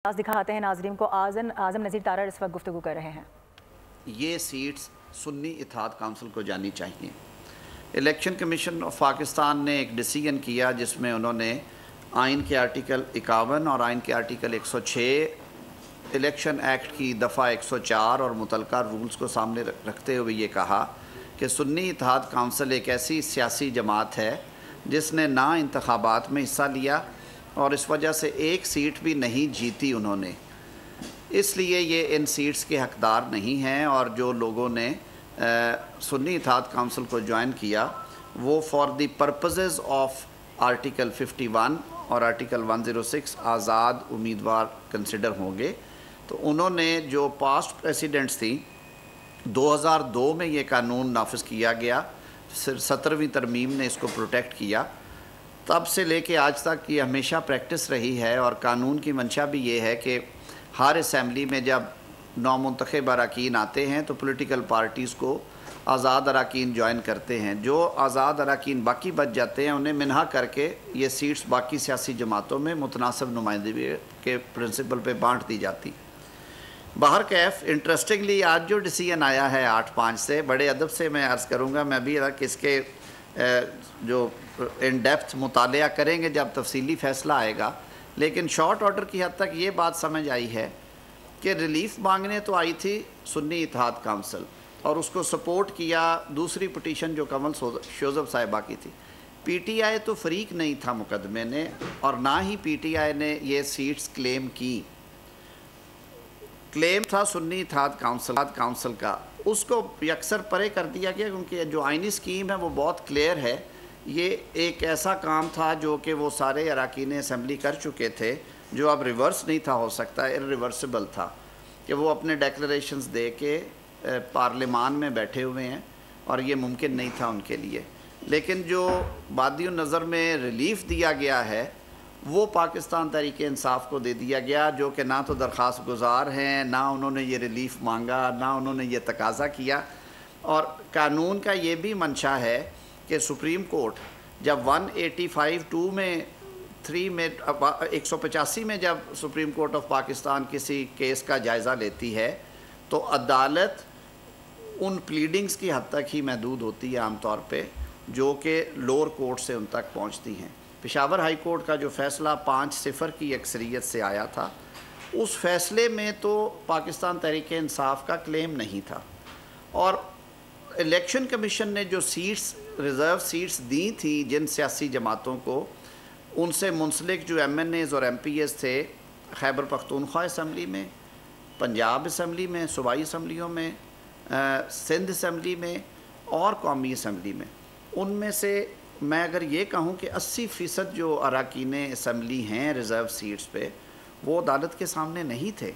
دکھاتے ہیں ناظرین کو اعظم نذیر تارڑ اس وقت گفتگو کر رہے ہیں۔ یہ سیٹس سنی اتحاد کونسل کو جانی چاہیے۔ الیکشن کمیشن آف پاکستان نے ایک ڈیسیژن کیا جس میں انہوں نے آئین کے آرٹیکل 51 اور آئین کے آرٹیکل 106 الیکشن ایکٹ کی دفعہ 104 اور متعلقہ رولز کو سامنے رکھتے ہوئے یہ کہا کہ سنی اتحاد کونسل ایک ایسی سیاسی جماعت ہے جس نے نہ انتخابات میں حصہ لیا اور اس وجہ سے ایک سیٹ بھی نہیں جیتی انہوں نے، اس لیے یہ ان سیٹس کے حقدار نہیں ہیں، اور جو لوگوں نے سنی اتحاد کونسل کو جوائن کیا وہ for the purposes of article 51 اور آرٹیکل 106 آزاد امیدوار کنسیڈر ہوں گے۔ تو انہوں نے جو پاسٹ پریسیڈنٹس تھیں 2002 میں یہ قانون نافذ کیا گیا، 17ویں ترمیم نے اس کو پروٹیکٹ کیا، تب سے لے کے آج تک یہ ہمیشہ پریکٹس رہی ہے، اور قانون کی منشا بھی یہ ہے کہ ہر اسمبلی میں جب نامنتخب اراکین آتے ہیں تو پولیٹیکل پارٹیز کو آزاد اراکین جوائن کرتے ہیں، جو آزاد اراکین باقی بچ جاتے ہیں انہیں منہا کر کے یہ سیٹس باقی سیاسی جماعتوں میں متناسب نمائندگی کے پرنسپل پہ بانٹ دی جاتی۔ بہرکیف انٹرسٹنگلی آج جو ڈیسیژن آیا ہے 8-5 سے، بڑے ادب سے میں عرض کروں گا، میں بھی اس کے جو ان ڈیپتھ مطالعہ کریں گے جب تفصیلی فیصلہ آئے گا، لیکن شارٹ آرڈر کی حد تک یہ بات سمجھ آئی ہے کہ ریلیف مانگنے تو آئی تھی سنی اتحاد کونسل، اور اس کو سپورٹ کیا دوسری پٹیشن جو کمل شوزب صاحبہ کی تھی۔ پی ٹی آئی تو فریق نہیں تھا مقدمے نے، اور نہ ہی پی ٹی آئی نے یہ سیٹس کلیم کی، کلیم تھا سنی اتحاد کونسل کا، اس کو یکسر پرے کر دیا گیا کیونکہ جو آئینی سکیم ہے وہ بہت کلیئر ہے۔ یہ ایک ایسا کام تھا جو کہ وہ سارے اراکین اسمبلی کر چکے تھے، جو اب ریورس نہیں تھا ہو سکتا، ارریورسبل تھا، کہ وہ اپنے ڈیکلریشنز دے کے پارلیمان میں بیٹھے ہوئے ہیں، اور یہ ممکن نہیں تھا ان کے لیے۔ لیکن جو بادی النظر میں ریلیف دیا گیا ہے وہ پاکستان تحریک انصاف کو دے دیا گیا، جو کہ نہ تو درخواست گزار ہیں، نہ انہوں نے یہ ریلیف مانگا، نہ انہوں نے یہ تقاضا کیا۔ اور قانون کا یہ بھی منشا ہے کہ سپریم کورٹ جب 185(2) میں 3 میں 185 میں جب سپریم کورٹ آف پاکستان کسی کیس کا جائزہ لیتی ہے تو عدالت ان پلیڈنگز کی حد تک ہی محدود ہوتی ہے عام طور پہ جو کہ لوور کورٹ سے ان تک پہنچتی ہیں۔ پشاور ہائی کورٹ کا جو فیصلہ 5-0 کی اکثریت سے آیا تھا، اس فیصلے میں تو پاکستان تحریک انصاف کا کلیم نہیں تھا، اور الیکشن کمیشن نے جو سیٹس ریزرو سیٹس دی تھی جن سیاسی جماعتوں کو، ان سے منسلک جو ایم این ایز اور ایم پی ایز تھے خیبر پختونخوا اسمبلی میں، پنجاب اسمبلی میں، صوبائی اسمبلیوں میں، سندھ اسمبلی میں اور قومی اسمبلی میں، ان میں سے میں اگر یہ کہوں کہ 80% جو اراکین اسمبلی ہیں ریزرو سیٹس پہ، وہ عدالت کے سامنے نہیں تھے،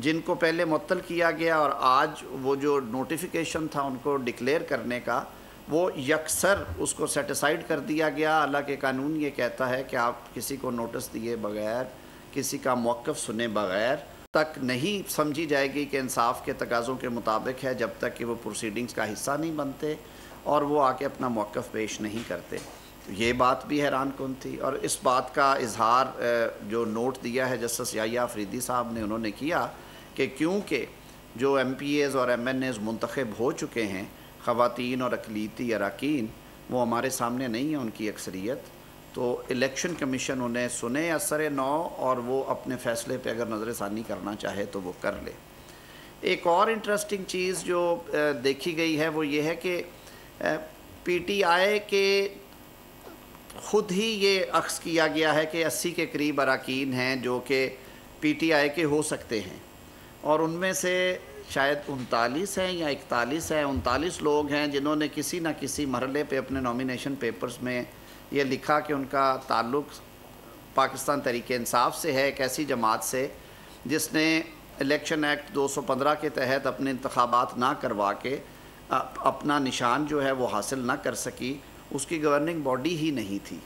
جن کو پہلے معطل کیا گیا، اور آج وہ جو نوٹیفیکیشن تھا ان کو ڈکلیئر کرنے کا وہ یکسر اس کو سیٹیسائیڈ کر دیا گیا۔ حالانکہ قانون یہ کہتا ہے کہ آپ کسی کو نوٹس دیے بغیر، کسی کا موقف سنے بغیر تک نہیں سمجھی جائے گی کہ انصاف کے تقاضوں کے مطابق ہے، جب تک کہ وہ پروسیڈنگز کا حصہ نہیں بنتے اور وہ آ کے اپنا موقف پیش نہیں کرتے۔ یہ بات بھی حیران کن تھی، اور اس بات کا اظہار جو نوٹ دیا ہے جسٹس یحییٰ آفریدی صاحب نے، انہوں نے کیا کہ کیونکہ جو ایم پی ایز اور ایم این ایز منتخب ہو چکے ہیں، خواتین اور اقلیتی اراکین، وہ ہمارے سامنے نہیں ہے ان کی اکثریت، تو الیکشن کمیشن انہیں سنے اثر نو، اور وہ اپنے فیصلے پہ اگر نظر ثانی کرنا چاہے تو وہ کر لے۔ ایک اور انٹرسٹنگ چیز جو دیکھی گئی ہے وہ یہ ہے کہ پی ٹی آئی کے خود ہی یہ اخذ کیا گیا ہے کہ 80 کے قریب اراکین ہیں جو کہ پی ٹی آئی کے ہو سکتے ہیں، اور ان میں سے شاید 39 ہیں یا 41 ہیں، 39 لوگ ہیں جنہوں نے کسی نہ کسی مرحلے پہ اپنے نامینیشن پیپرز میں یہ لکھا کہ ان کا تعلق پاکستان تحریک انصاف سے ہے، ایک ایسی جماعت سے جس نے الیکشن ایکٹ 215 کے تحت اپنے انتخابات نہ کروا کے اپنا نشان جو ہے وہ حاصل نہ کر سکی، اس کی گورننگ باڈی ہی نہیں تھی،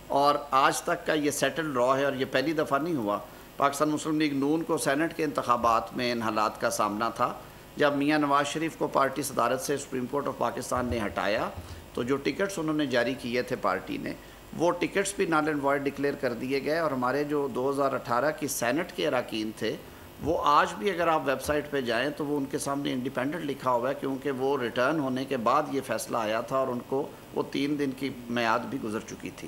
اور آج تک کا یہ سیٹل را ہے، اور یہ پہلی دفعہ نہیں ہوا۔ پاکستان مسلم لیگ نون کو سینٹ کے انتخابات میں ان حالات کا سامنا تھا، جب میاں نواز شریف کو پارٹی صدارت سے سپریم کورٹ آف پاکستان نے ہٹایا تو جو ٹکٹس انہوں نے جاری کیے تھے پارٹی نے، وہ ٹکٹس بھی نال اینڈ وائڈ ڈکلیئر کر دیے گئے، اور ہمارے جو 2018 کی سینٹ کے اراکین تھے وہ آج بھی اگر آپ ویب سائٹ پہ جائیں تو وہ ان کے سامنے انڈیپینڈنٹ لکھا ہوا ہے، کیونکہ وہ ریٹرن ہونے کے بعد یہ فیصلہ آیا تھا اور ان کو وہ 3 دن کی میعاد بھی گزر چکی تھی۔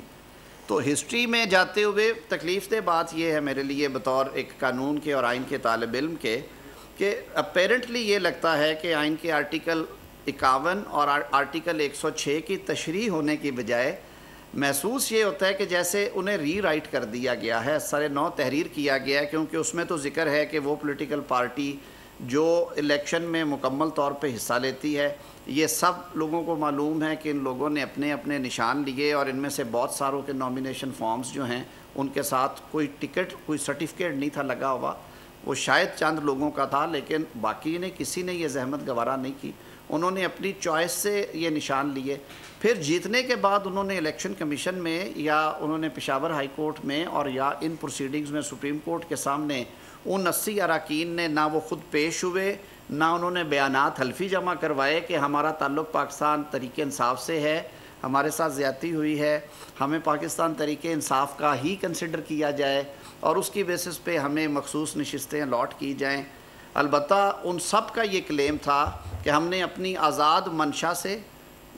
تو ہسٹری میں جاتے ہوئے تکلیف دہ بات یہ ہے میرے لیے بطور ایک قانون کے اور آئین کے طالب علم کے، کہ اپیرنٹلی یہ لگتا ہے کہ آئین کے آرٹیکل 51 اور آرٹیکل 106 کی تشریح ہونے کی بجائے محسوس یہ ہوتا ہے کہ جیسے انہیں ری رائٹ کر دیا گیا ہے، سر نو تحریر کیا گیا ہے، کیونکہ اس میں تو ذکر ہے کہ وہ پولیٹیکل پارٹی جو الیکشن میں مکمل طور پہ حصہ لیتی ہے، یہ سب لوگوں کو معلوم ہے کہ ان لوگوں نے اپنے اپنے نشان لیے، اور ان میں سے بہت ساروں کے نامینیشن فارمز جو ہیں ان کے ساتھ کوئی ٹکٹ کوئی سرٹیفکیٹ نہیں تھا لگا ہوا، وہ شاید چند لوگوں کا تھا، لیکن باقی نے کسی نے یہ زحمت گوارا نہیں کی، انہوں نے اپنی چوائس سے یہ نشان لیے۔ پھر جیتنے کے بعد انہوں نے الیکشن کمیشن میں یا انہوں نے پشاور ہائی کورٹ میں اور یا ان پروسیڈنگز میں سپریم کورٹ کے سامنے ان 80 اراکین نے نہ وہ خود پیش ہوئے، نہ انہوں نے بیانات حلفی جمع کروائے کہ ہمارا تعلق پاکستان تحریک انصاف سے ہے، ہمارے ساتھ زیادتی ہوئی ہے، ہمیں پاکستان تحریک انصاف کا ہی کنسیڈر کیا جائے اور اس کی بیسس پہ ہمیں مخصوص نشستیں الاٹ کی جائیں۔ البتہ ان سب کا یہ کلیم تھا کہ ہم نے اپنی آزاد منشا سے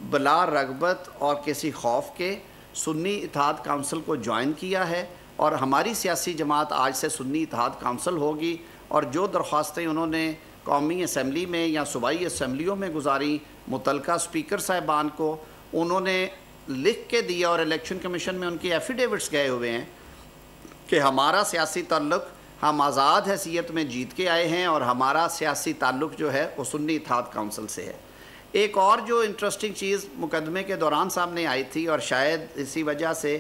بلا رغبت اور کسی خوف کے سنی اتحاد کونسل کو جوائن کیا ہے، اور ہماری سیاسی جماعت آج سے سنی اتحاد کونسل ہوگی، اور جو درخواستیں انہوں نے قومی اسمبلی میں یا صوبائی اسمبلیوں میں گزاری متعلقہ سپیکر صاحبان کو انہوں نے لکھ کے دیا، اور الیکشن کمیشن میں ان کی ایفیڈیوٹس گئے ہوئے ہیں کہ ہمارا سیاسی تعلق ہم آزاد حیثیت میں جیت کے آئے ہیں، اور ہمارا سیاسی تعلق جو ہے وہ سنی اتحاد کونسل سے ہے۔ ایک اور جو انٹرسٹنگ چیز مقدمے کے دوران سامنے آئی تھی، اور شاید اسی وجہ سے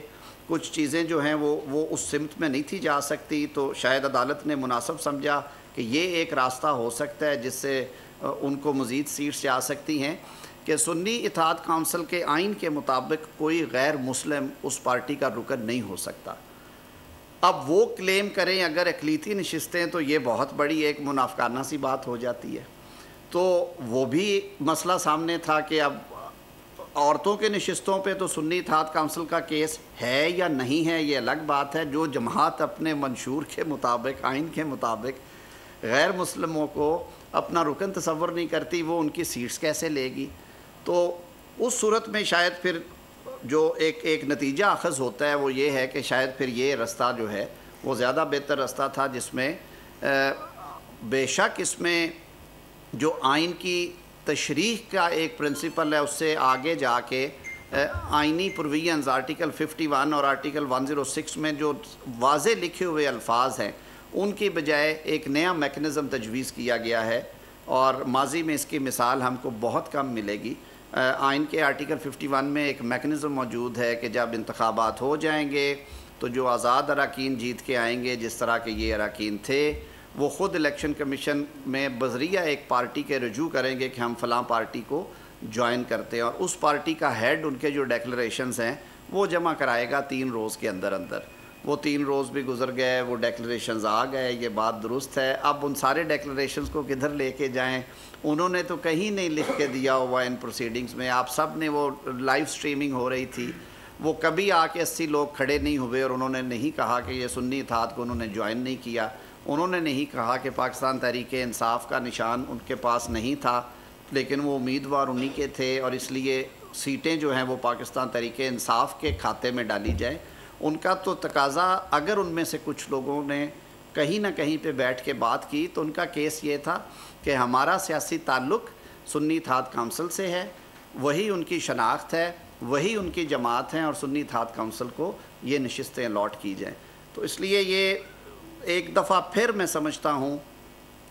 کچھ چیزیں جو ہیں وہ اس سمت میں نہیں تھی جا سکتی، تو شاید عدالت نے مناسب سمجھا کہ یہ ایک راستہ ہو سکتا ہے جس سے ان کو مزید سیٹس جا سکتی ہیں، کہ سنی اتحاد کونسل کے آئین کے مطابق کوئی غیر مسلم اس پارٹی کا رکن نہیں ہو سکتا۔ اب وہ کلیم کریں اگر اقلیتی نشستیں، تو یہ بہت بڑی ایک منافقانہ سی بات ہو جاتی ہے۔ تو وہ بھی مسئلہ سامنے تھا کہ اب عورتوں کے نشستوں پہ تو سنی اتحاد کونسل کا کیس ہے یا نہیں ہے یہ الگ بات ہے، جو جماعت اپنے منشور کے مطابق آئین کے مطابق غیر مسلموں کو اپنا رکن تصور نہیں کرتی، وہ ان کی سیٹس کیسے لے گی؟ تو اس صورت میں شاید پھر جو ایک نتیجہ اخذ ہوتا ہے وہ یہ ہے کہ شاید پھر یہ رستہ جو ہے وہ زیادہ بہتر رستہ تھا، جس میں بے شک اس میں جو آئین کی تشریح کا ایک پرنسپل ہے اس سے آگے جا کے آئینی پروویژنز آرٹیکل 51 اور آرٹیکل 106 میں جو واضح لکھے ہوئے الفاظ ہیں ان کی بجائے ایک نیا میکنزم تجویز کیا گیا ہے، اور ماضی میں اس کی مثال ہم کو بہت کم ملے گی۔ آئین کے آرٹیکل 51 میں ایک میکنزم موجود ہے کہ جب انتخابات ہو جائیں گے تو جو آزاد اراکین جیت کے آئیں گے، جس طرح کے یہ اراکین تھے، وہ خود الیکشن کمیشن میں بذریعہ ایک پارٹی کے رجوع کریں گے کہ ہم فلاں پارٹی کو جوائن کرتے ہیں، اور اس پارٹی کا ہیڈ ان کے جو ڈیکلریشنز ہیں وہ جمع کرائے گا 3 روز کے اندر اندر۔ وہ 3 روز بھی گزر گئے، وہ ڈیکلریشنز آ گئے، یہ بات درست ہے۔ اب ان سارے ڈیکلریشنز کو کدھر لے کے جائیں؟ انہوں نے تو کہیں نہیں لکھ کے دیا ہوا ان پروسیڈنگز میں، آپ سب نے، وہ لائیو سٹریمنگ ہو رہی تھی، وہ کبھی آ کے 80 لوگ کھڑے نہیں ہوئے اور انہوں نے نہیں کہا کہ یہ سنی اتحاد کو انہوں نے جوائن نہیں کیا، انہوں نے نہیں کہا کہ پاکستان تحریک انصاف کا نشان ان کے پاس نہیں تھا، لیکن وہ امیدوار انہی کے تھے، اور اس لیے سیٹیں جو ہیں وہ پاکستان تحریک انصاف کے کھاتے میں ڈالی جائیں۔ ان کا تو تقاضا، اگر ان میں سے کچھ لوگوں نے کہیں نہ کہیں پہ بیٹھ کے بات کی تو ان کا کیس یہ تھا کہ ہمارا سیاسی تعلق سنی اتحاد کونسل سے ہے، وہی ان کی شناخت ہے، وہی ان کی جماعت ہیں، اور سنی اتحاد کونسل کو یہ نشستیں الاٹ کی جائیں۔ تو اس لیے یہ ایک دفعہ پھر میں سمجھتا ہوں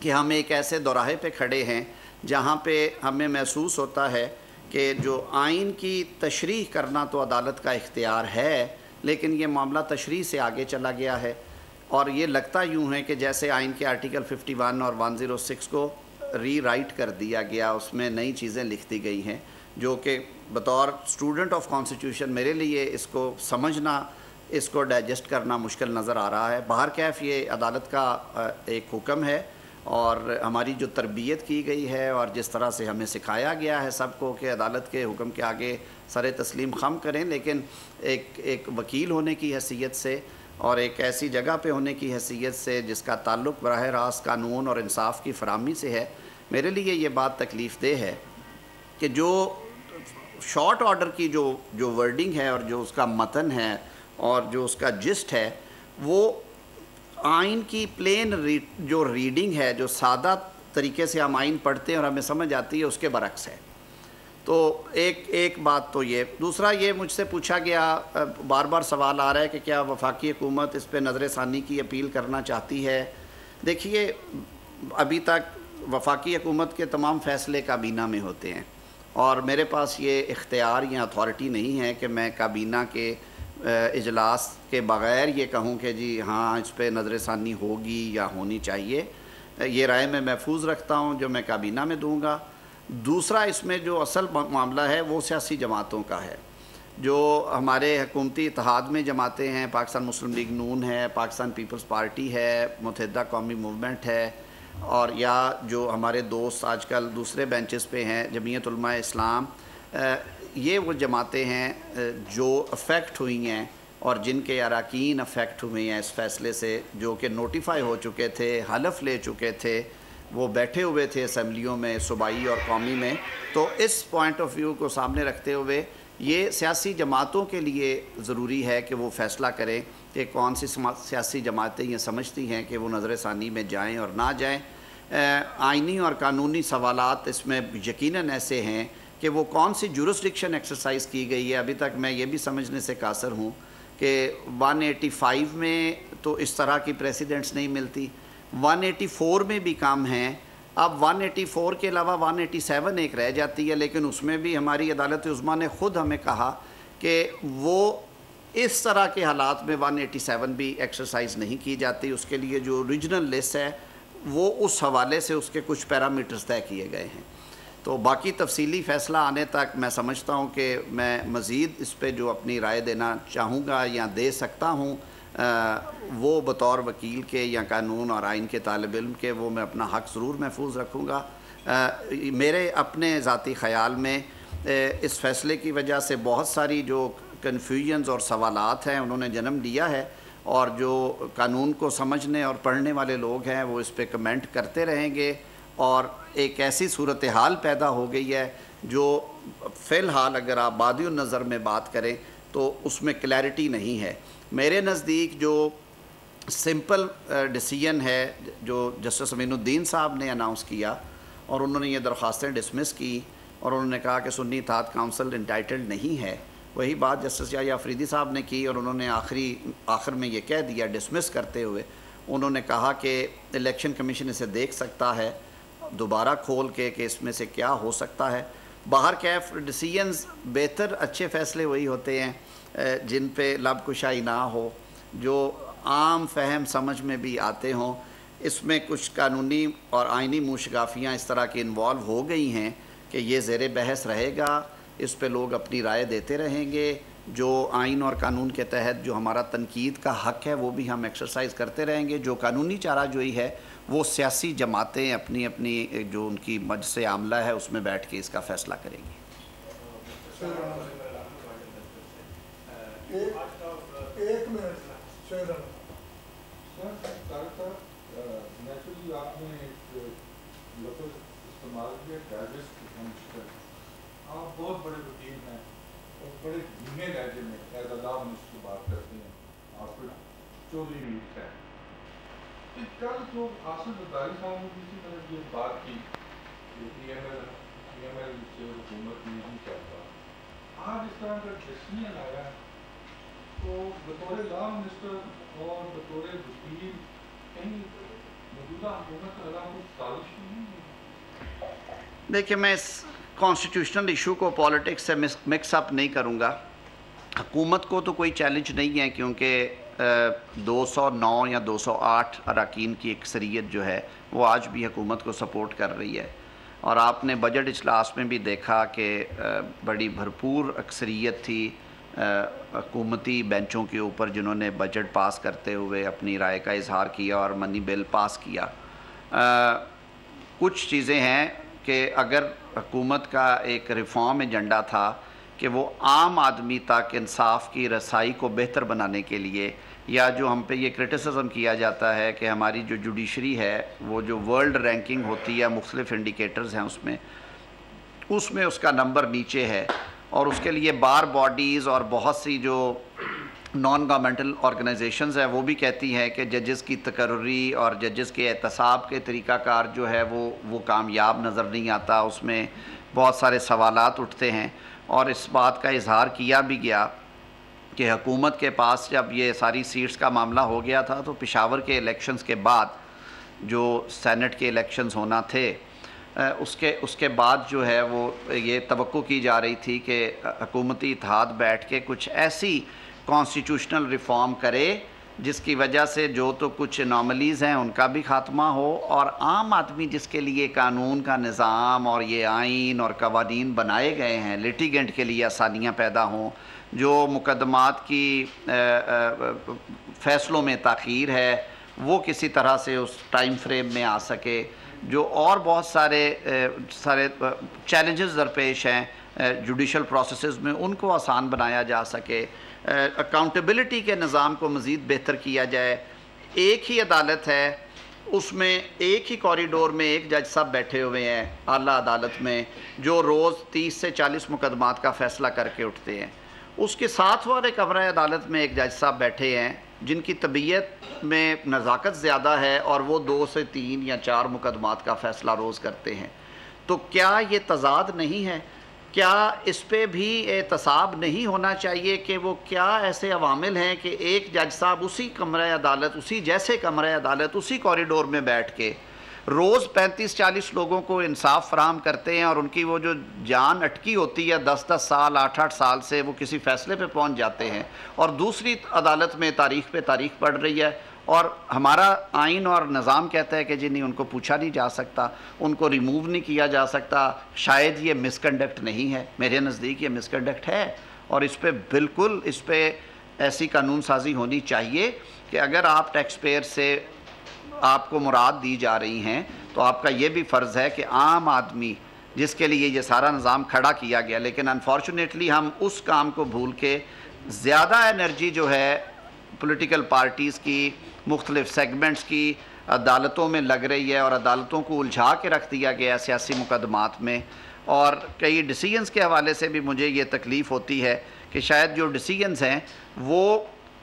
کہ ہم ایک ایسے دوراہے پہ کھڑے ہیں جہاں پہ ہمیں محسوس ہوتا ہے کہ جو آئین کی تشریح کرنا تو عدالت کا اختیار ہے، لیکن یہ معاملہ تشریح سے آگے چلا گیا ہے، اور یہ لگتا یوں ہے کہ جیسے آئین کے آرٹیکل 51 اور 106 کو ری رائٹ کر دیا گیا، اس میں نئی چیزیں لکھ دی گئی ہیں، جو کہ بطور اسٹوڈنٹ آف کانسٹیٹیوشن میرے لیے اس کو سمجھنا، اس کو ڈائجسٹ کرنا مشکل نظر آ رہا ہے۔ بہرکیف یہ عدالت کا ایک حکم ہے، اور ہماری جو تربیت کی گئی ہے اور جس طرح سے ہمیں سکھایا گیا ہے سب کو کہ عدالت کے حکم کے آگے سر تسلیم خم کریں، لیکن ایک وکیل ہونے کی حیثیت سے اور ایک ایسی جگہ پہ ہونے کی حیثیت سے جس کا تعلق براہ راست قانون اور انصاف کی فراہمی سے ہے، میرے لیے یہ بات تکلیف دہ ہے کہ جو شارٹ آرڈر کی جو ورڈنگ ہے اور جو اس کا متن ہے اور جو اس کا جسٹ ہے، وہ آئین کی پلین جو ریڈنگ ہے، جو سادہ طریقے سے ہم آئین پڑھتے ہیں اور ہمیں سمجھ آتی ہے، اس کے برعکس ہے۔ تو ایک بات تو یہ، دوسرا یہ مجھ سے پوچھا گیا، بار بار سوال آ رہا ہے کہ کیا وفاقی حکومت اس پہ نظر ثانی کی اپیل کرنا چاہتی ہے۔ دیکھیے، ابھی تک وفاقی حکومت کے تمام فیصلے کابینہ میں ہوتے ہیں اور میرے پاس یہ اختیار یا اتھارٹی نہیں ہے کہ میں کابینہ کے اجلاس کے بغیر یہ کہوں کہ جی ہاں اس پہ نظر ثانی ہوگی یا ہونی چاہیے۔ یہ رائے میں محفوظ رکھتا ہوں جو میں کابینہ میں دوں گا۔ دوسرا، اس میں جو اصل معاملہ ہے وہ سیاسی جماعتوں کا ہے، جو ہمارے حکومتی اتحاد میں جماعتیں ہیں، پاکستان مسلم لیگ نون ہے، پاکستان پیپلز پارٹی ہے، متحدہ قومی موومنٹ ہے، اور یا جو ہمارے دوست آج کل دوسرے بینچز پہ ہیں، جمعیت علماء اسلام، یہ وہ جماعتیں ہیں جو افیکٹ ہوئی ہیں اور جن کے اراکین افیکٹ ہوئے ہیں اس فیصلے سے، جو کہ نوٹیفائی ہو چکے تھے، حلف لے چکے تھے، وہ بیٹھے ہوئے تھے اسمبلیوں میں صوبائی اور قومی میں۔ تو اس پوائنٹ آف ویو کو سامنے رکھتے ہوئے یہ سیاسی جماعتوں کے لیے ضروری ہے کہ وہ فیصلہ کریں کہ کون سی سیاسی جماعتیں یہ سمجھتی ہیں کہ وہ نظر ثانی میں جائیں اور نہ جائیں۔ آئینی اور قانونی سوالات اس میں یقیناً ایسے ہیں کہ وہ کون سی جورسڈکشن ایکسرسائز کی گئی ہے۔ ابھی تک میں یہ بھی سمجھنے سے قاصر ہوں کہ 185 میں تو اس طرح کی پریسیڈنٹس نہیں ملتی، 184 میں بھی کم ہیں، اب 184 کے علاوہ 187 ایک رہ جاتی ہے، لیکن اس میں بھی ہماری عدالت عظمیٰ نے خود ہمیں کہا کہ وہ اس طرح کے حالات میں 187 بھی ایکسرسائز نہیں کی جاتی۔ اس کے لیے جو اوریجنل لسٹ ہے وہ اس حوالے سے اس کے کچھ پیرامیٹرز طے کیے گئے ہیں۔ تو باقی تفصیلی فیصلہ آنے تک میں سمجھتا ہوں کہ میں مزید اس پہ جو اپنی رائے دینا چاہوں گا یا دے سکتا ہوں، وہ بطور وکیل کے یا قانون اور آئین کے طالب علم کے، وہ میں اپنا حق ضرور محفوظ رکھوں گا۔ میرے اپنے ذاتی خیال میں اس فیصلے کی وجہ سے بہت ساری جو کنفیوژنز اور سوالات ہیں انہوں نے جنم لیا ہے، اور جو قانون کو سمجھنے اور پڑھنے والے لوگ ہیں وہ اس پہ کمنٹ کرتے رہیں گے، اور ایک ایسی صورتحال پیدا ہو گئی ہے جو فی الحال اگر آپ بادی النظر میں بات کریں تو اس میں کلیئرٹی نہیں ہے۔ میرے نزدیک جو سمپل ڈیسیژن ہے جو جسٹس امین الدین صاحب نے اناؤنس کیا، اور انہوں نے یہ درخواستیں ڈسمس کی اور انہوں نے کہا کہ سنی اتحاد کونسل انٹائٹلڈ نہیں ہے، وہی بات جسٹس یحییٰ افریدی صاحب نے کی، اور انہوں نے آخر میں یہ کہہ دیا ڈسمس کرتے ہوئے، انہوں نے کہا کہ الیکشن کمیشن اسے دیکھ سکتا ہے دوبارہ کھول کے کہ اس میں سے کیا ہو سکتا ہے۔ باہر کیف ڈیسیژنز بہتر اچھے فیصلے وہی ہوتے ہیں جن پہ لب کشائی نہ ہو، جو عام فہم سمجھ میں بھی آتے ہوں۔ اس میں کچھ قانونی اور آئینی موشگافیاں اس طرح کی انوالو ہو گئی ہیں کہ یہ زیر بحث رہے گا، اس پہ لوگ اپنی رائے دیتے رہیں گے۔ جو آئین اور قانون کے تحت جو ہمارا تنقید کا حق ہے وہ بھی ہم ایکسرسائز کرتے رہیں گے۔ جو قانونی چارہ جوئی ہے وہ سیاسی جماعتیں اپنی اپنی جو ان کی مجلس عاملہ ہے اس میں بیٹھ کے اس کا فیصلہ کریں گی۔ ایک منٹ نیچرلی آپ نے ایک لفظ استعمال کیا ڈائجسٹ، آپ بہت بڑے وکیل ہیں اور بڑے دھیمے لہجے میں ایز اللہ منسٹر بات کرتے ہیں، آپ کو چولی میٹ ہے۔ کل جو آصف زرداری صاحب نے کسی طرح یہ بات کی کہ پی ایم ایل سے حکومت نہیں چاہتا، آج اس طرح کا ڈسیژن آیا تو بطور لا منسٹر اور بطور وکیل کہیں موجودہ حکومت کا کچھ سازش نہیں ہے؟ دیکھیں، میں اس کانسٹیٹیوشنل ایشو کو پالیٹکس سے مکس اپ نہیں کروں گا۔ حکومت کو تو کوئی چیلنج نہیں ہے کیونکہ 209 یا 208 اراکین کی اکثریت جو ہے وہ آج بھی حکومت کو سپورٹ کر رہی ہے، اور آپ نے بجٹ اجلاس میں بھی دیکھا کہ بڑی بھرپور اکثریت تھی حکومتی بینچوں کے اوپر جنہوں نے بجٹ پاس کرتے ہوئے اپنی رائے کا اظہار کیا اور منی بل پاس کیا۔ کچھ چیزیں ہیں کہ اگر حکومت کا ایک ریفارم ایجنڈا تھا کہ وہ عام آدمی تک انصاف کی رسائی کو بہتر بنانے کے لیے، یا جو ہم پہ یہ کرٹیسزم کیا جاتا ہے کہ ہماری جو جوڈیشری ہے وہ جو ورلڈ رینکنگ ہوتی ہے مختلف انڈیکیٹرز ہیں اس میں اس کا نمبر نیچے ہے، اور اس کے لیے بار باڈیز اور بہت سی جو نان گورنمنٹل آرگنائزیشنز ہیں وہ بھی کہتی ہیں کہ ججز کی تقرری اور ججز کے احتساب کے طریقہ کار جو ہے وہ کامیاب نظر نہیں آتا، اس میں بہت سارے سوالات اٹھتے ہیں، اور اس بات کا اظہار کیا بھی گیا کہ حکومت کے پاس جب یہ ساری سیٹس کا معاملہ ہو گیا تھا تو پشاور کے الیکشنز کے بعد جو سینٹ کے الیکشنز ہونا تھے اس کے بعد جو ہے وہ یہ توقع کی جا رہی تھی کہ حکومتی اتحاد بیٹھ کے کچھ ایسی کانسٹیٹیوشنل ریفارم کرے جس کی وجہ سے جو تو کچھ اناملیز ہیں ان کا بھی خاتمہ ہو، اور عام آدمی جس کے لیے قانون کا نظام اور یہ آئین اور قوانین بنائے گئے ہیں لیٹیگنٹ کے لیے آسانیاں پیدا ہوں، جو مقدمات کی فیصلوں میں تاخیر ہے وہ کسی طرح سے اس ٹائم فریم میں آ سکے، جو اور بہت سارے چیلنجز درپیش ہیں جوڈیشل پروسیسز میں ان کو آسان بنایا جا سکے، اکاؤنٹیبلٹی کے نظام کو مزید بہتر کیا جائے۔ ایک ہی عدالت ہے، اس میں ایک ہی کوریڈور میں ایک جج صاحب بیٹھے ہوئے ہیں اعلیٰ عدالت میں جو روز 30 سے 40 مقدمات کا فیصلہ کر کے اٹھتے ہیں، اس کے ساتھ والے کمرہ عدالت میں ایک جج صاحب بیٹھے ہیں جن کی طبیعت میں نزاکت زیادہ ہے اور وہ 2 سے 3 یا 4 مقدمات کا فیصلہ روز کرتے ہیں۔ تو کیا یہ تضاد نہیں ہے؟ کیا اس پہ بھی احتساب نہیں ہونا چاہیے کہ وہ کیا ایسے عوامل ہیں کہ ایک جج صاحب اسی کمرہ عدالت، اسی جیسے کمرہ عدالت، اسی کوریڈور میں بیٹھ کے روز 35-40 لوگوں کو انصاف فراہم کرتے ہیں، اور ان کی وہ جو جان اٹکی ہوتی ہے 10-10 سال 8-8 سال سے وہ کسی فیصلے پہ پہنچ جاتے ہیں، اور دوسری عدالت میں تاریخ پہ تاریخ پڑ رہی ہے، اور ہمارا آئین اور نظام کہتا ہے کہ جی نہیں، ان کو پوچھا نہیں جا سکتا، ان کو ریموو نہیں کیا جا سکتا۔ شاید یہ مس کنڈکٹ نہیں ہے، میرے نزدیک یہ مس کنڈکٹ ہے، اور اس پہ بالکل اس پہ ایسی قانون سازی ہونی چاہیے کہ اگر آپ ٹیکس پیئر سے آپ کو مراد دی جا رہی ہیں تو آپ کا یہ بھی فرض ہے کہ عام آدمی جس کے لیے یہ سارا نظام کھڑا کیا گیا، لیکن انفارچونیٹلی ہم اس کام کو بھول کے زیادہ انرجی جو ہے پولیٹیکل پارٹیز کی مختلف سیگمنٹس کی عدالتوں میں لگ رہی ہے، اور عدالتوں کو الجھا کے رکھ دیا گیا ہے سیاسی مقدمات میں، اور کئی ڈیسیجنز کے حوالے سے بھی مجھے یہ تکلیف ہوتی ہے کہ شاید جو ڈیسیجنز ہیں وہ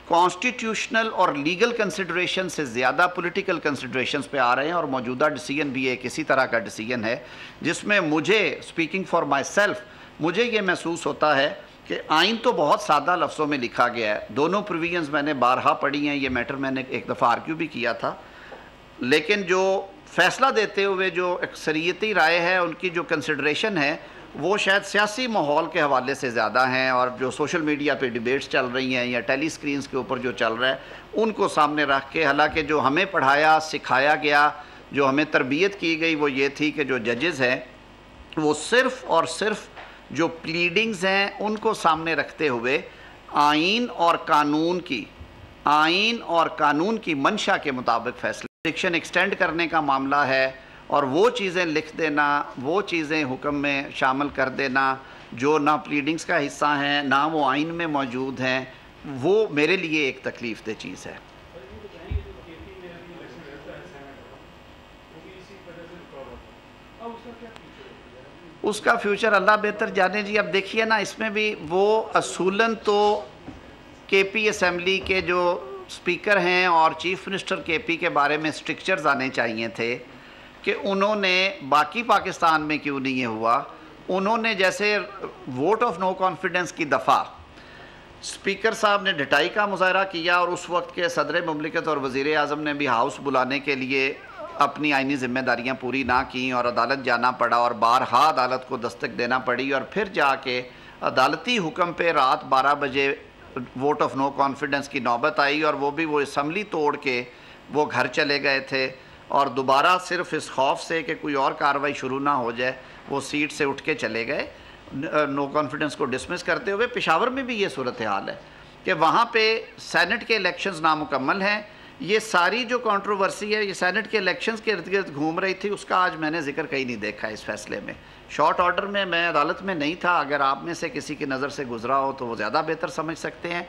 کانسٹیٹیوشنل اور لیگل کنسیڈریشن سے زیادہ پولیٹیکل کنسیڈریشنز پہ آ رہے ہیں، اور موجودہ ڈیسیجن بھی ایک اسی طرح کا ڈیسیجن ہے جس میں مجھے اسپیکنگ فار مائی سیلف مجھے یہ محسوس ہوتا ہے کہ آئین تو بہت سادہ لفظوں میں لکھا گیا ہے، دونوں پروویژنز میں نے بارہا پڑھی ہیں، یہ میٹر میں نے ایک دفعہ آرگیو بھی کیا تھا، لیکن جو فیصلہ دیتے ہوئے جو اکثریتی رائے ہے ان کی جو کنسیڈریشن ہے وہ شاید سیاسی ماحول کے حوالے سے زیادہ ہیں، اور جو سوشل میڈیا پہ ڈیبیٹس چل رہی ہیں یا ٹیلی سکرینز کے اوپر جو چل رہا ہے ان کو سامنے رکھ کے، حالانکہ جو ہمیں پڑھایا سکھایا گیا، جو ہمیں تربیت کی گئی وہ یہ تھی کہ جو ججز ہیں وہ صرف اور صرف جو پلیڈنگز ہیں ان کو سامنے رکھتے ہوئے آئین اور قانون کی منشا کے مطابق فیصلے، جوریسڈکشن ایکسٹینڈ کرنے کا معاملہ ہے، اور وہ چیزیں لکھ دینا، وہ چیزیں حکم میں شامل کر دینا جو نہ پلیڈنگز کا حصہ ہیں نہ وہ آئین میں موجود ہیں، وہ میرے لیے ایک تکلیف دہ چیز ہے۔ اس کا فیوچر اللہ بہتر جانے جی۔ اب دیکھیے نا، اس میں بھی وہ اصولاً تو کے پی اسمبلی کے جو سپیکر ہیں اور چیف منسٹر کے پی کے بارے میں سٹرکچرز آنے چاہیے تھے کہ انہوں نے باقی پاکستان میں کیوں نہیں یہ ہوا، انہوں نے جیسے ووٹ آف نو کانفیڈنس کی دفعہ سپیکر صاحب نے ڈٹائی کا مظاہرہ کیا، اور اس وقت کے صدر مملکت اور وزیر اعظم نے بھی ہاؤس بلانے کے لیے اپنی آئینی ذمہ داریاں پوری نہ کیں اور عدالت جانا پڑا، اور بارہا عدالت کو دستک دینا پڑی، اور پھر جا کے عدالتی حکم پہ رات 12 بجے ووٹ آف نو کانفیڈنس کی نوبت آئی، اور وہ بھی وہ اسمبلی توڑ کے وہ گھر چلے گئے تھے، اور دوبارہ صرف اس خوف سے کہ کوئی اور کارروائی شروع نہ ہو جائے وہ سیٹ سے اٹھ کے چلے گئے نو کانفیڈنس کو ڈسمس کرتے ہوئے۔ پشاور میں بھی یہ صورتحال ہے کہ وہاں پہ سینٹ کے الیکشنز نامکمل ہیں، یہ ساری جو کنٹروورسی ہے یہ سینٹ کے الیکشنز کے ارد گرد گھوم رہی تھی، اس کا آج میں نے ذکر کہیں نہیں دیکھا اس فیصلے میں۔ شارٹ آرڈر میں عدالت میں نہیں تھا، اگر آپ میں سے کسی کی نظر سے گزرا ہو تو وہ زیادہ بہتر سمجھ سکتے ہیں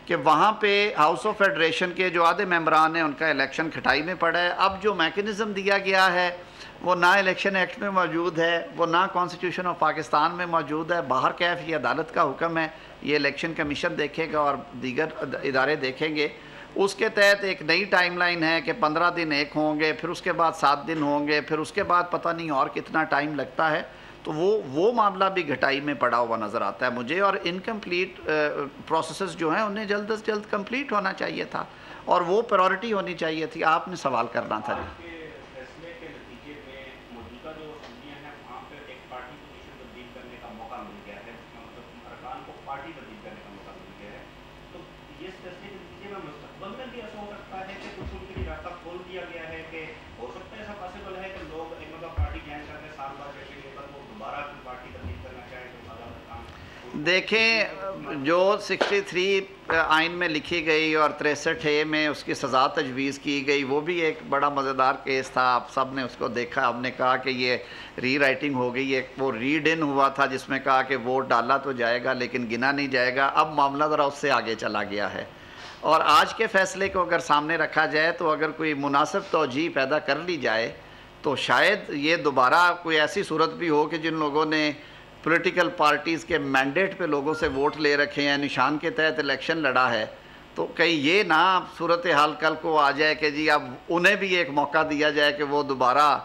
کہ وہاں پہ ہاؤس آف فیڈریشن کے جو آدھے ممبران ہیں ان کا الیکشن کھٹائی میں پڑا ہے۔ اب جو میکنزم دیا گیا ہے وہ نہ الیکشن ایکٹ میں موجود ہے، وہ نہ کانسٹیٹیوشن آف پاکستان میں موجود ہے۔ باہر کیف یہ عدالت کا حکم ہے، یہ الیکشن کمیشن دیکھے گا اور دیگر ادارے دیکھیں گے۔ اس کے تحت ایک نئی ٹائم لائن ہے کہ 15 دن ایک ہوں گے، پھر اس کے بعد 7 دن ہوں گے، پھر اس کے بعد پتہ نہیں اور کتنا ٹائم لگتا ہے۔ تو وہ معاملہ بھی گھٹائی میں پڑا ہوا نظر آتا ہے مجھے، اور انکمپلیٹ پروسیسز جو ہیں انہیں جلد از جلد کمپلیٹ ہونا چاہیے تھا اور وہ پرائورٹی ہونی چاہیے تھی۔ آپ نے سوال کرنا تھا جی۔ دیکھیں جو 63 آئین میں لکھی گئی اور 63A میں اس کی سزا تجویز کی گئی، وہ بھی ایک بڑا مزیدار کیس تھا۔ آپ سب نے اس کو دیکھا، ہم نے کہا کہ یہ ری رائٹنگ ہو گئی ہے۔ وہ ریڈ ان ہوا تھا جس میں کہا کہ ووٹ ڈالا تو جائے گا لیکن گنا نہیں جائے گا۔ اب معاملہ ذرا اس سے آگے چلا گیا ہے، اور آج کے فیصلے کو اگر سامنے رکھا جائے تو اگر کوئی مناسب توجیہ پیدا کر لی جائے تو شاید یہ دوبارہ کوئی ایسی صورت بھی ہو کہ جن لوگوں نے پولیٹیکل پارٹیز کے مینڈیٹ پہ لوگوں سے ووٹ لے رکھے ہیں، نشان کے تحت الیکشن لڑا ہے، تو کہیں یہ نہ صورتحال کل کو آ جائے کہ جی اب انہیں بھی ایک موقع دیا جائے کہ وہ دوبارہ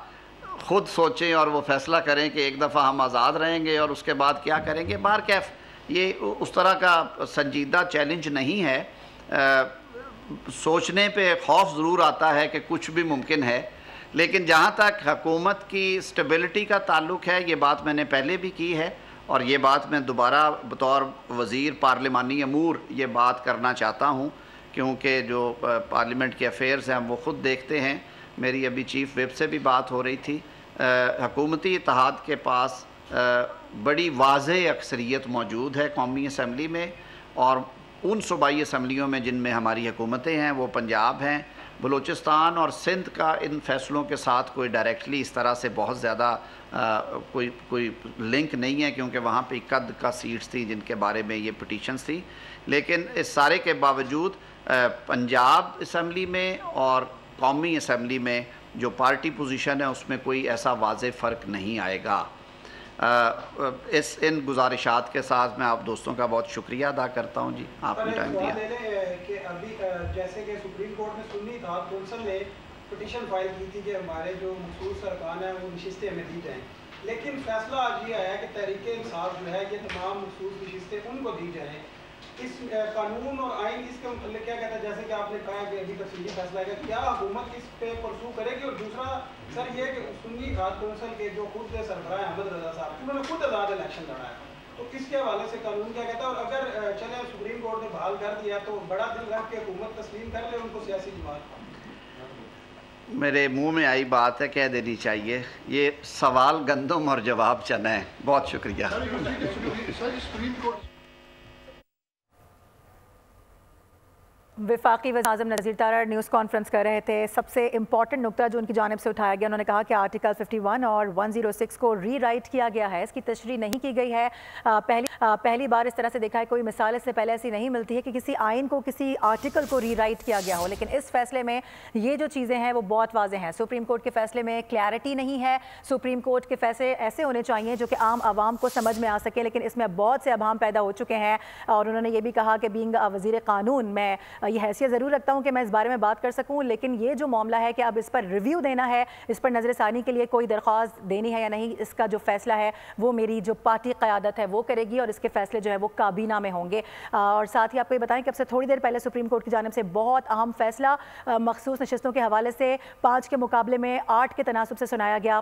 خود سوچیں اور وہ فیصلہ کریں کہ ایک دفعہ ہم آزاد رہیں گے اور اس کے بعد کیا کریں گے۔ بہرکیف یہ اس طرح کا سنجیدہ چیلنج نہیں ہے۔ سوچنے پہ خوف ضرور آتا ہے کہ کچھ بھی ممکن ہے، لیکن جہاں تک حکومت کی سٹیبلٹی کا تعلق ہے، یہ بات میں نے پہلے بھی کی ہے اور یہ بات میں دوبارہ بطور وزیر پارلیمانی امور یہ بات کرنا چاہتا ہوں، کیونکہ جو پارلیمنٹ کے افیئرز ہیں وہ خود دیکھتے ہیں۔ میری ابھی چیف وپ سے بھی بات ہو رہی تھی، حکومتی اتحاد کے پاس بڑی واضح اکثریت موجود ہے قومی اسمبلی میں، اور ان صوبائی اسمبلیوں میں جن میں ہماری حکومتیں ہیں وہ پنجاب ہیں، بلوچستان اور سندھ کا ان فیصلوں کے ساتھ کوئی ڈائریکٹلی اس طرح سے بہت زیادہ کوئی لنک نہیں ہے، کیونکہ وہاں پہ قد کا سیٹس تھی جن کے بارے میں یہ پٹیشنز تھی۔ لیکن اس سارے کے باوجود پنجاب اسمبلی میں اور قومی اسمبلی میں جو پارٹی پوزیشن ہے اس میں کوئی ایسا واضح فرق نہیں آئے گا۔ ان گزارشات کے ساتھ میں آپ دوستوں کا بہت شکریہ ادا کرتا ہوں۔ جی آپ نے ٹائم دیا۔ کہ ابھی جیسے کہ سپریم کورٹ میں سنی اتحاد کونسل نے پٹیشن فائل کی تھی کہ ہمارے جو مخصوص ارکان ہیں وہ نشستیں ہمیں دی جائیں، لیکن فیصلہ آج یہ آیا کہ تحریک انصاف جو ہے یہ تمام مخصوص نشستیں ان کو دی جائیں۔ اس قانون اور آئین اس کے متعلق کیا کہتا ہے؟ جیسے کہ آپ نے کہا کہ ابھی تفصیلی فیصلہ ہے، کیا حکومت اس پہ پرسو کرے گی؟ اور دوسرا سر یہ کہ سنی اتحاد کونسل کے جو خود سربراہ احمد رضا صاحب انہوں نے خود آزاد الیکشن لڑا ہے، تو اس کے حوالے سے قانون کیا کہتا ہے؟ اور اگر چلیں سپریم کورٹ نے بحال کر دیا تو بڑا دل رکھ کے حکومت تسلیم کر لے ان کو سیاسی جماعت؟ میرے منہ میں آئی بات ہے، کہہ دینی چاہیے، یہ سوال گندم اور جواب چنا ہے۔ بہت شکریہ۔ وفاقی وزیر اعظم نذیر تارڑ نیوز کانفرنس کر رہے تھے۔ سب سے امپورٹنٹ نقطہ جو ان کی جانب سے اٹھایا گیا، انہوں نے کہا کہ آرٹیکل 51 اور 106 کو ری رائٹ کیا گیا ہے، اس کی تشریح نہیں کی گئی ہے۔ پہلی بار اس طرح سے دیکھا ہے، کوئی مثال اس سے پہلے ایسی نہیں ملتی ہے کہ کسی آئین کو کسی آرٹیکل کو ری رائٹ کیا گیا ہو، لیکن اس فیصلے میں یہ جو چیزیں ہیں وہ بہت واضح ہیں۔ سپریم کورٹ کے فیصلے میں کلیئرٹی نہیں ہے، سپریم کورٹ کے فیصلے ایسے ہونے چاہیے جو کہ عام عوام کو سمجھ میں آ سکے، لیکن اس میں بہت سے ابہام پیدا ہو چکے ہیں۔ اور انہوں نے یہ بھی کہا کہ بینگ وزیر قانون میں یہ حیثیت ضرور رکھتا ہوں کہ میں اس بارے میں بات کر سکوں، لیکن یہ جو معاملہ ہے کہ اب اس پر ریویو دینا ہے، اس پر نظر ثانی کے لیے کوئی درخواست دینی ہے یا نہیں، اس کا جو فیصلہ ہے وہ میری جو پارٹی قیادت ہے وہ کرے گی، اور اس کے فیصلے جو ہے وہ کابینہ میں ہوں گے۔ اور ساتھ ہی آپ کو یہ بتائیں کہ اب سے تھوڑی دیر پہلے سپریم کورٹ کی جانب سے بہت اہم فیصلہ مخصوص نشستوں کے حوالے سے 5 کے مقابلے میں 8 کے تناسب سے سنایا گیا۔